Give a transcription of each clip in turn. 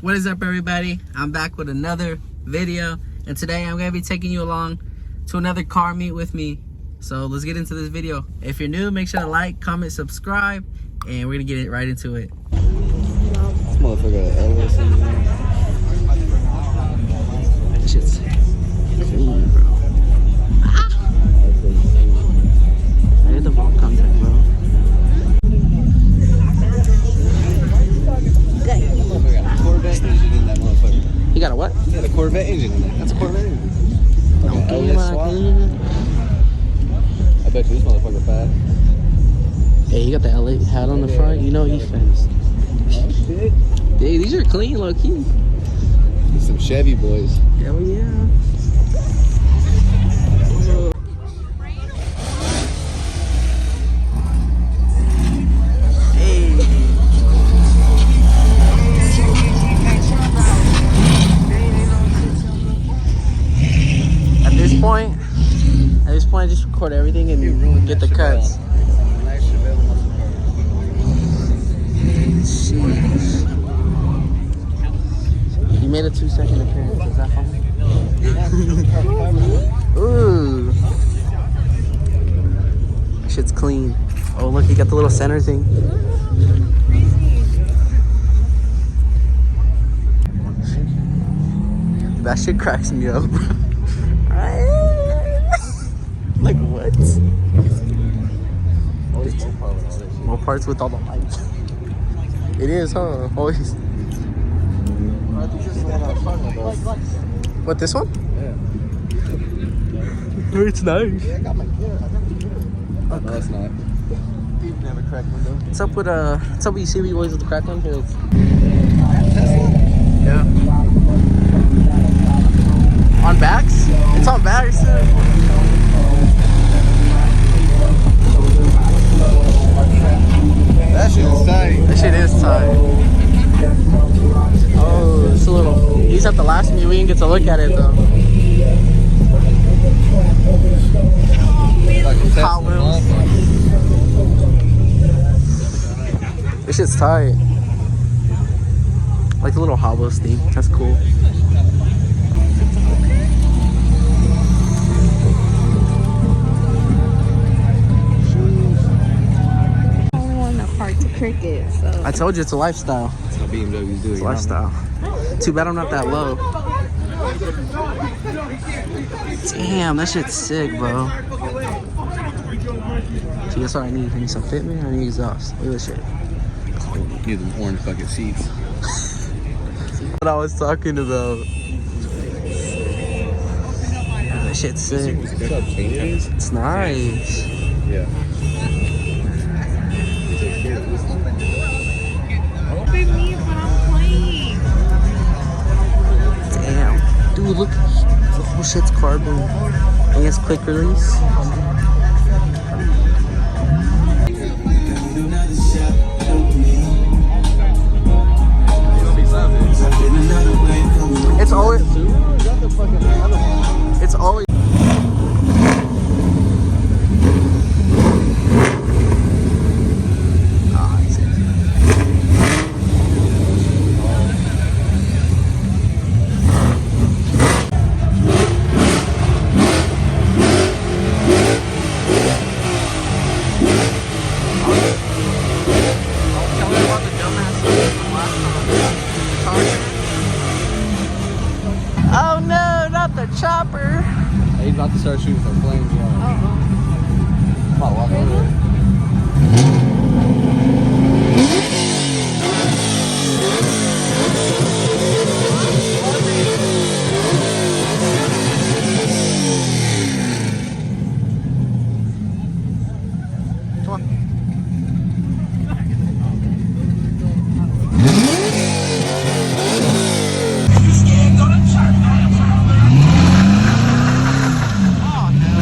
What is up, everybody? I'm back with another video, and today I'm gonna be taking you along to another car meet with me. So let's get into this video. If you're new, make sure to like, comment, subscribe, and we're gonna get it right into it. This motherfucker Elvis in there. That shit's clean, bro. I hit the ball contact, bro. Corvette engine in that motherfucker. You got a what? He got a Corvette engine in there. That's a Corvette engine. Okay, I bet you this motherfucker fast. Hey, he got the LA hat on the front. You know he's fast. Oh shit. Hey, these are clean, low key. Some Chevy boys. Hell yeah. At this point, I just record everything and get the cuts. Jeez. You made a 2-second appearance. Is that funny? Ooh. Shit's clean. Oh, look, you got the little center thing. That shit cracks me up. Like what? More parts with all the lights. It is, huh? Always. What, this one? Yeah. It's nice. Yeah, I got my gear. No, it's not. You've never cracked window. What's up with you see me boys with the crack one? Tesla? Yeah. On backs? It's on backs too. That shit is tight. That shit is tight. Oh, it's a little. He's at the last meet. We didn't get to look at it though. Like a Tesla. Hot Wheels. This shit's tight. Like the little Hot Wheels theme. That's cool. Cricket, so. I told you it's a lifestyle. That's how BMWs do it. It's a lifestyle. Too bad I'm not that low. Damn, that shit's sick, bro. See, that's what I need. I need some fitment. I need exhaust. Look at this shit. You need them orange bucket seats. What I was talking about. That shit's sick. It's nice. Yeah. Damn. Dude, look. The whole shit's carbon. And it's quick release. It's always. It's always. Oh no, not the chopper. Hey, he's about to start shooting some flames. I'm about to walk over there. Come on. Oh no.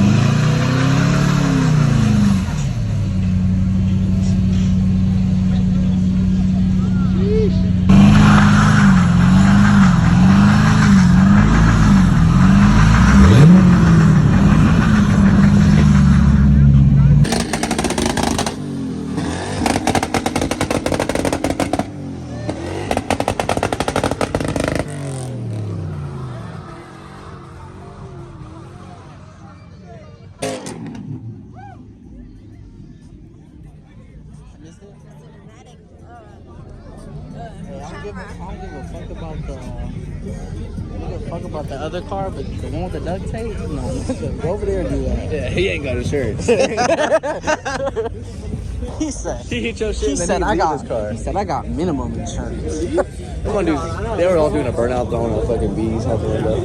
don't give a fuck about the. I don't give a fuck about the other car, but the one with the duct tape. No, go over there and do that. Yeah, he ain't got insurance. He said. He hit your shit. He and said then I he got. his car. He said I got minimum insurance. Come on, dude. They were all doing a burnout, throwing a fucking bees out the window.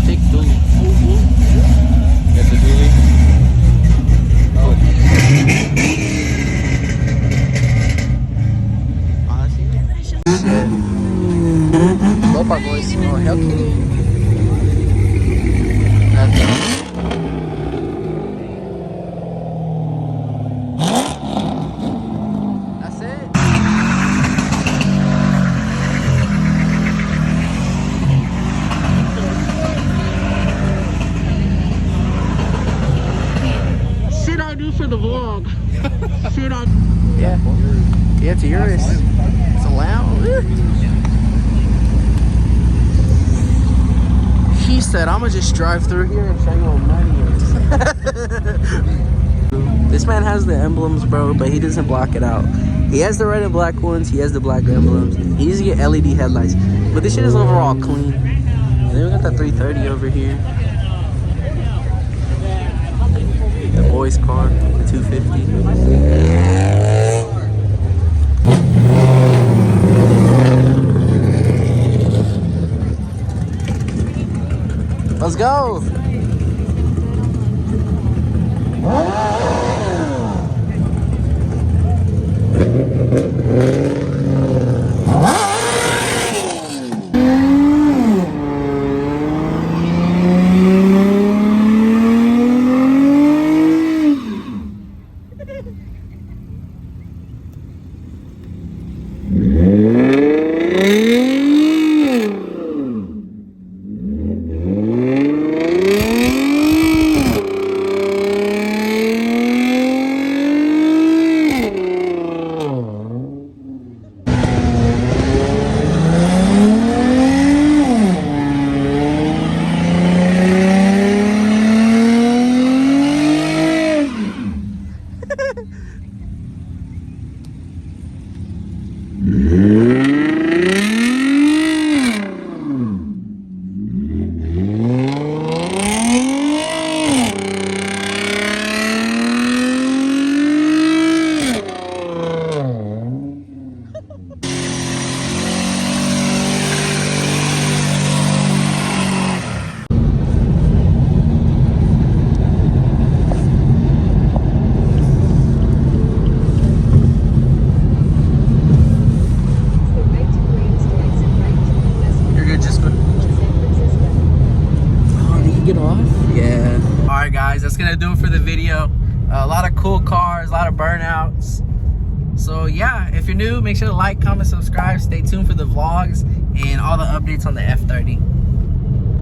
Thick dually. That's a dually. Oh, Go Park Boys. Oh, Hell Kitty. That's it. Shit I do for the vlog. Shit I. Yeah. Yeah, it's a Urus. It's a lounge. He said, I'm gonna just drive through here and show you what money is. This man has the emblems, bro, but he doesn't block it out. He has the red and black ones, he has the black emblems. He needs to get LED headlights. But this shit is overall clean. And then we got that 330 over here. The boys' car, the 250. Let's go. That's gonna do it for the video. A lot of cool cars, a lot of burnouts. So yeah, if you're new, make sure to like, comment, subscribe. Stay tuned for the vlogs and all the updates on the F30.